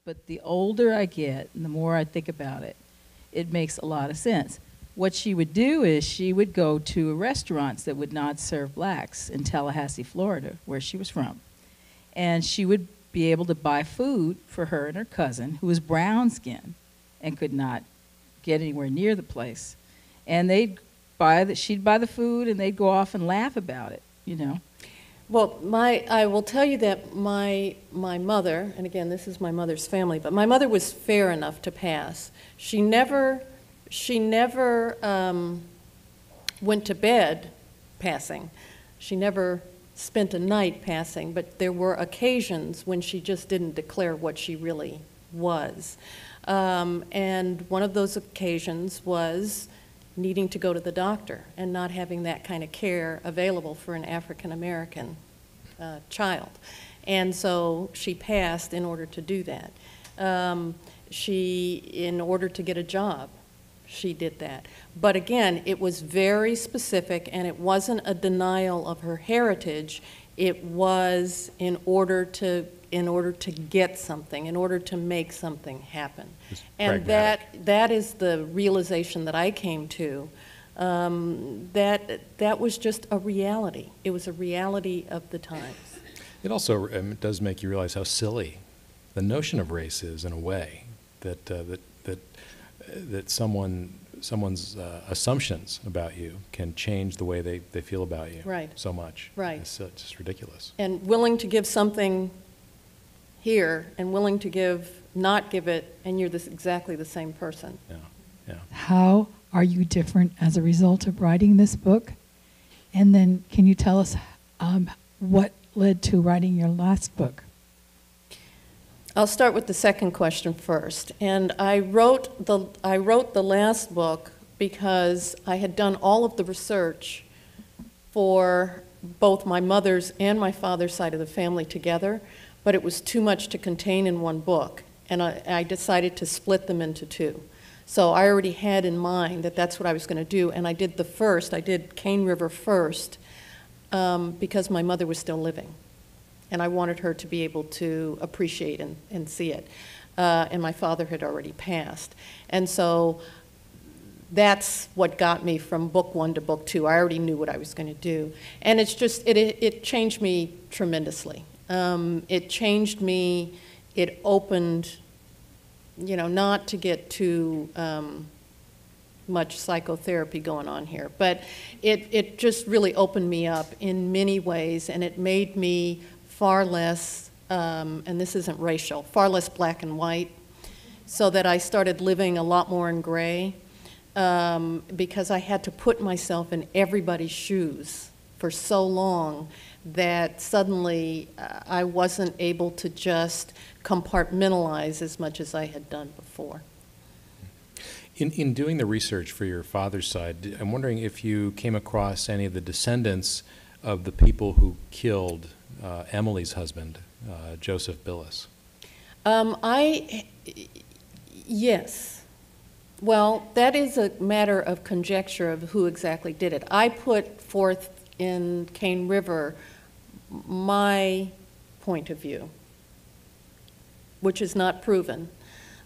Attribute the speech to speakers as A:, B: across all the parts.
A: but the older I get and the more I think about it, it makes a lot of sense. What she would do is she would go to restaurants that would not serve blacks in Tallahassee, Florida, where she was from. And she would be able to buy food for her and her cousin, who was brown skinned and could not get anywhere near the place. And she'd buy the food and they'd go off and laugh about it, you know.
B: Well, I will tell you that my mother, and again, this is my mother's family, but my mother was fair enough to pass. She never went to bed passing. She never spent a night passing, but there were occasions when she just didn't declare what she really was. And one of those occasions was needing to go to the doctor and not having that kind of care available for an African American child. And so she passed in order to do that. In order to get a job, she did that. But again, it was very specific, and it wasn't a denial of her heritage. It was in order to get something, in order to make something happen. And that is the realization that I came to, that was just a reality. It was a reality of the times.
C: It also does make you realize how silly the notion of race is, in a way, that someone's assumptions about you can change the way they feel about you so much.
B: Right.
C: It's just ridiculous.
B: And willing to give something here and willing to not give it, and you're exactly the same person.
C: Yeah, yeah.
D: How are you different as a result of writing this book? And then can you tell us what led to writing your last book?
B: I'll start with the second question first. And I wrote the last book because I had done all of the research for both my mother's and my father's side of the family together, but it was too much to contain in one book, and I decided to split them into two. So I already had in mind that that's what I was going to do, and I did Cane River first, because my mother was still living, and I wanted her to be able to appreciate and see it. And my father had already passed. And so that's what got me from book one to book two. I already knew what I was going to do. And it's just, it changed me tremendously. It changed me, it opened, not to get too much psychotherapy going on here, but it just really opened me up in many ways, and it made me far less, and this isn't racial, far less black and white, so that I started living a lot more in gray, because I had to put myself in everybody's shoes for so long that suddenly I wasn't able to just compartmentalize as much as I had done before.
C: In doing the research for your father's side, I'm wondering if you came across any of the descendants of the people who killed Emily's husband, Joseph Billis. Yes. Well, that is a matter of conjecture of who exactly did it. I put forth in Cane River my point of view, which is not proven.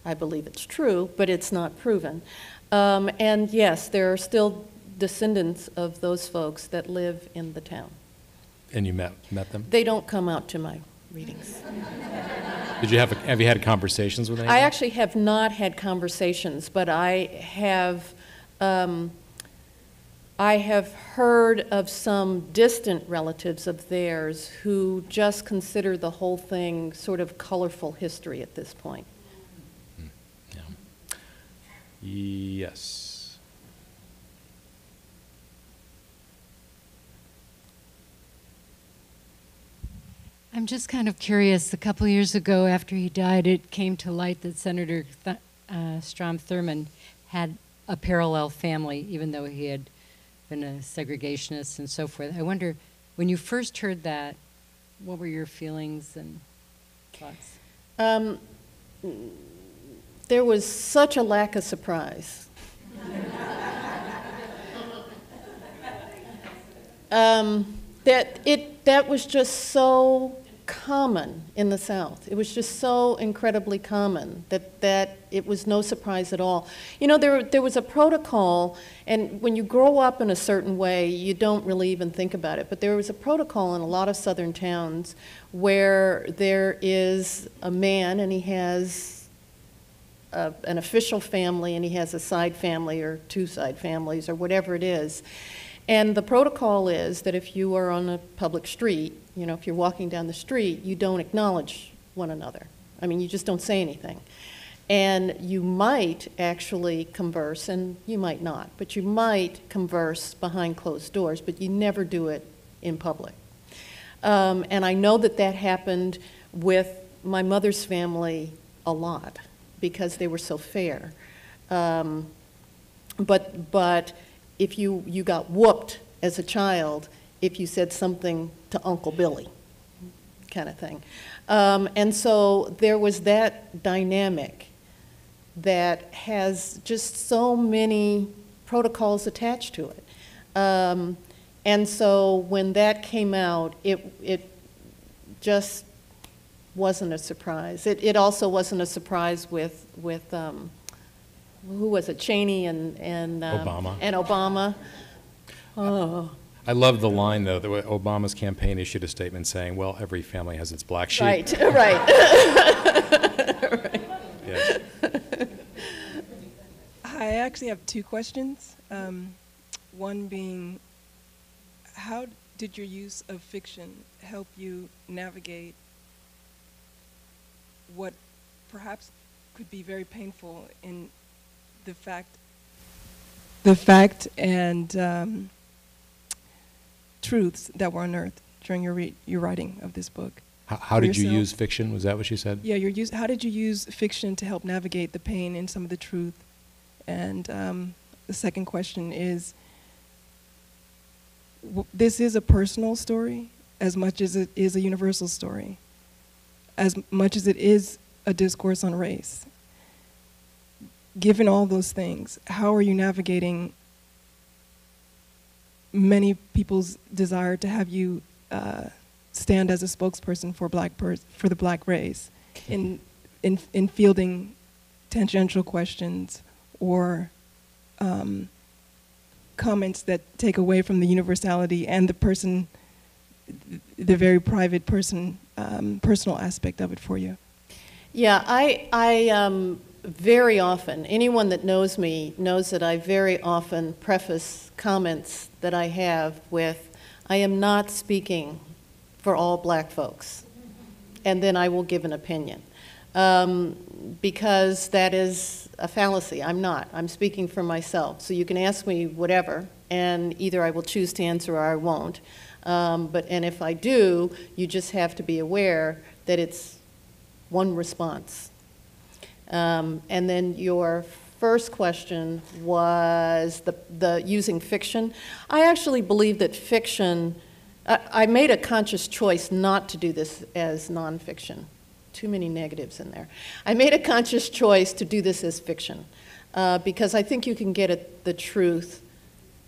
C: I believe it's true, but it's not proven. And yes, there are still descendants of those folks that live in the town. And you met them?
B: They don't come out to my readings.
C: Did you have you had conversations with anyone?
B: I actually have not had conversations, but I have heard of some distant relatives of theirs who just consider the whole thing sort of colorful history at this point.
C: Yeah. Yes.
E: I'm just kind of curious. A couple of years ago, after he died, it came to light that Senator Strom Thurmond had a parallel family, even though he had been a segregationist and so forth. I wonder, when you first heard that, what were your feelings and thoughts?
B: There was such a lack of surprise. That was just so common in the South. It was just so incredibly common that it was no surprise at all. You know, there was a protocol, and when you grow up in a certain way, you don't really even think about it, but there was a protocol in a lot of southern towns where there is a man and he has an official family and he has a side family or two side families or whatever it is. And the protocol is that if you are on a public street, you know, if you're walking down the street, you don't acknowledge one another. I mean, you just don't say anything. And you might actually converse, and you might not, but you might converse behind closed doors, but you never do it in public. And I know that that happened with my mother's family a lot because they were so fair. But if you got whooped as a child if you said something to Uncle Billy, kind of thing. And so there was that dynamic that has just so many protocols attached to it. And so when that came out, it just wasn't a surprise. It also wasn't a surprise with who was it, Cheney and
F: Obama.
B: And Obama. Oh.
F: I love the line, though, that Obama's campaign issued a statement saying, well, every family has its black sheep.
B: Right, right. Right.
F: Yeah.
G: I actually have two questions. One being, how did your use of fiction help you navigate what perhaps could be very painful in the fact and truths that were unearthed during your writing of this book?
F: How did you use fiction? Was that what she said?
G: Yeah, how did you use fiction to help navigate the pain and some of the truth? And the second question is, this is a personal story as much as it is a universal story, as much as it is a discourse on race. Given all those things, how are you navigating many people's desire to have you stand as a spokesperson for for the black race in fielding tangential questions or comments that take away from the universality and the very private personal aspect of it for you?
B: Yeah, I very often, anyone that knows me knows that I very often preface comments that I have with, I am not speaking for all black folks, and then I will give an opinion. Because that is a fallacy. I'm not. I'm speaking for myself. So you can ask me whatever, and either I will choose to answer or I won't. And if I do, you just have to be aware that it's one response. And then your first question was the using fiction. I actually believe that fiction, I made a conscious choice not to do this as nonfiction. Too many negatives in there. I made a conscious choice to do this as fiction because I think you can get at the truth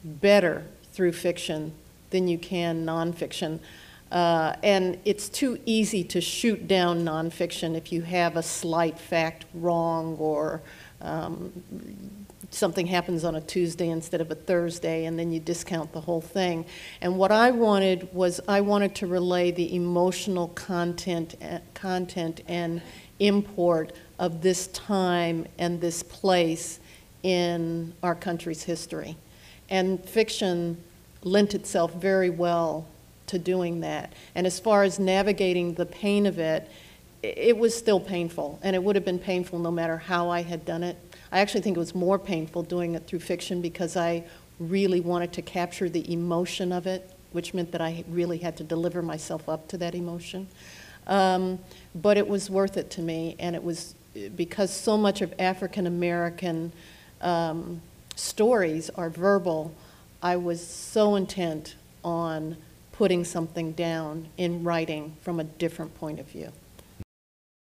B: better through fiction than you can nonfiction. And it's too easy to shoot down nonfiction if you have a slight fact wrong or something happens on a Tuesday instead of a Thursday, and then you discount the whole thing. And what I wanted was I wanted to relay the emotional content and import of this time and this place in our country's history. And fiction lent itself very well to doing that. And as far as navigating the pain of it, it was still painful, and it would have been painful no matter how I had done it. I actually think it was more painful doing it through fiction because I really wanted to capture the emotion of it, which meant that I really had to deliver myself up to that emotion. But it was worth it to me, and it was because so much of African American stories are verbal. I was so intent on putting something down in writing from a different point of view.